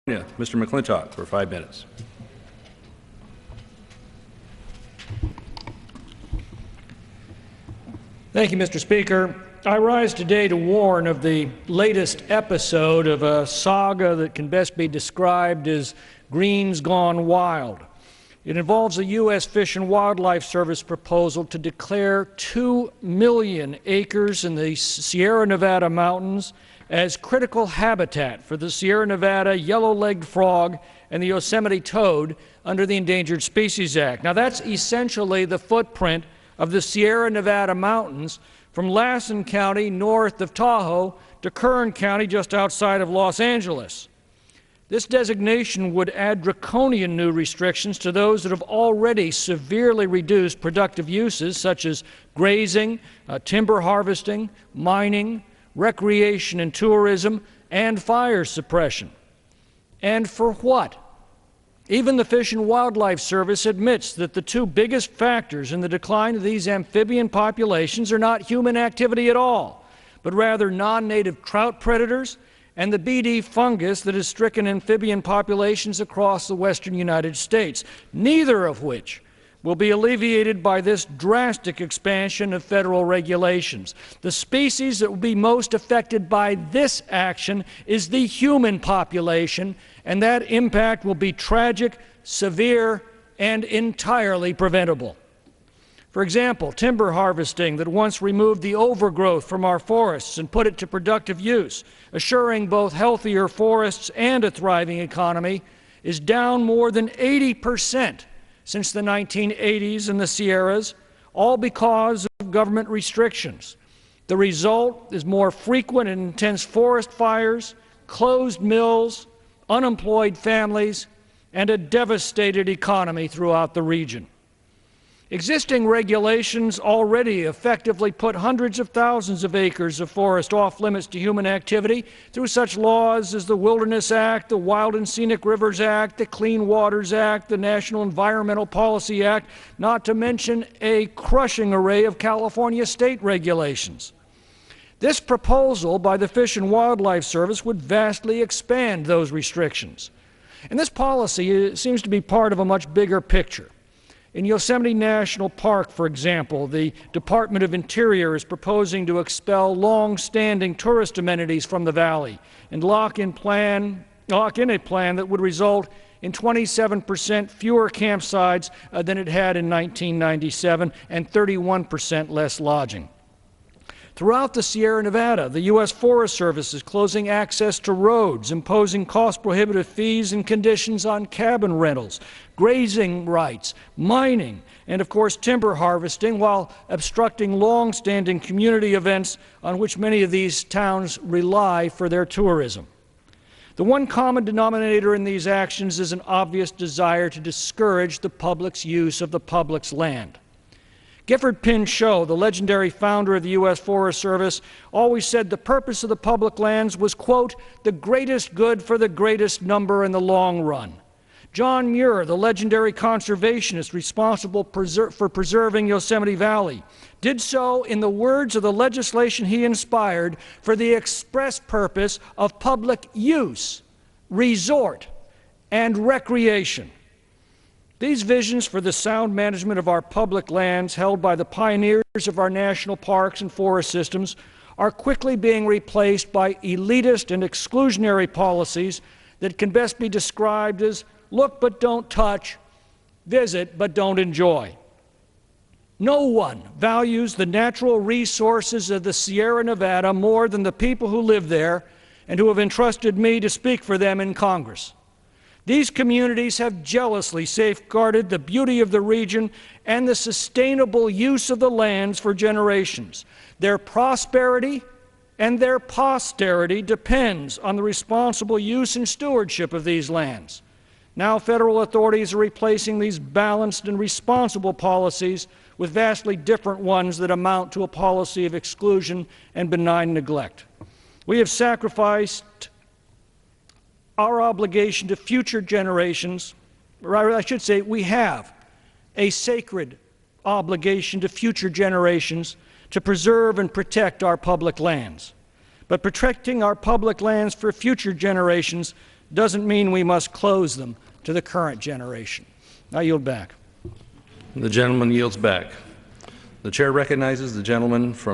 Mr. McClintock for 5 minutes. Thank you, Mr. Speaker. I rise today to warn of the latest episode of a saga that can best be described as Greens Gone Wild. It involves a U.S. Fish and Wildlife Service proposal to declare 2 million acres in the Sierra Nevada mountains as critical habitat for the Sierra Nevada yellow-legged frog and the Yosemite toad under the Endangered Species Act. Now, that's essentially the footprint of the Sierra Nevada mountains from Lassen County north of Tahoe to Kern County just outside of Los Angeles. This designation would add draconian new restrictions to those that have already severely reduced productive uses such as grazing, timber harvesting, mining, recreation and tourism, and fire suppression. And for what? Even the Fish and Wildlife Service admits that the two biggest factors in the decline of these amphibian populations are not human activity at all, but rather non-native trout predators and the BD fungus that has stricken amphibian populations across the western United States, neither of which will be alleviated by this drastic expansion of federal regulations. The species that will be most affected by this action is the human population, and that impact will be tragic, severe, and entirely preventable. For example, timber harvesting that once removed the overgrowth from our forests and put it to productive use, assuring both healthier forests and a thriving economy, is down more than 80% since the 1980s in the Sierras, all because of government restrictions. The result is more frequent and intense forest fires, closed mills, unemployed families, and a devastated economy throughout the region. Existing regulations already effectively put hundreds of thousands of acres of forest off limits to human activity through such laws as the Wilderness Act, the Wild and Scenic Rivers Act, the Clean Waters Act, the National Environmental Policy Act, not to mention a crushing array of California state regulations. This proposal by the Fish and Wildlife Service would vastly expand those restrictions. And this policy seems to be part of a much bigger picture. In Yosemite National Park, for example, the Department of Interior is proposing to expel long-standing tourist amenities from the valley and lock in a plan that would result in 27% fewer campsites than it had in 1997 and 31% less lodging. Throughout the Sierra Nevada, the U.S. Forest Service is closing access to roads, imposing cost-prohibitive fees and conditions on cabin rentals, grazing rights, mining, and of course timber harvesting, while obstructing long-standing community events on which many of these towns rely for their tourism. The one common denominator in these actions is an obvious desire to discourage the public's use of the public's land. Gifford Pinchot, the legendary founder of the U.S. Forest Service, always said the purpose of the public lands was, quote, the greatest good for the greatest number in the long run. John Muir, the legendary conservationist responsible for preserving Yosemite Valley, did so in the words of the legislation he inspired for the express purpose of public use, resort, and recreation. These visions for the sound management of our public lands held by the pioneers of our national parks and forest systems are quickly being replaced by elitist and exclusionary policies that can best be described as look but don't touch, visit but don't enjoy. No one values the natural resources of the Sierra Nevada more than the people who live there and who have entrusted me to speak for them in Congress. These communities have jealously safeguarded the beauty of the region and the sustainable use of the lands for generations. Their prosperity and their posterity depends on the responsible use and stewardship of these lands. Now federal authorities are replacing these balanced and responsible policies with vastly different ones that amount to a policy of exclusion and benign neglect. We have sacrificed our obligation to future generations, or I should say we have a sacred obligation to future generations to preserve and protect our public lands. But protecting our public lands for future generations doesn't mean we must close them to the current generation. I yield back. The gentleman yields back. The chair recognizes the gentleman from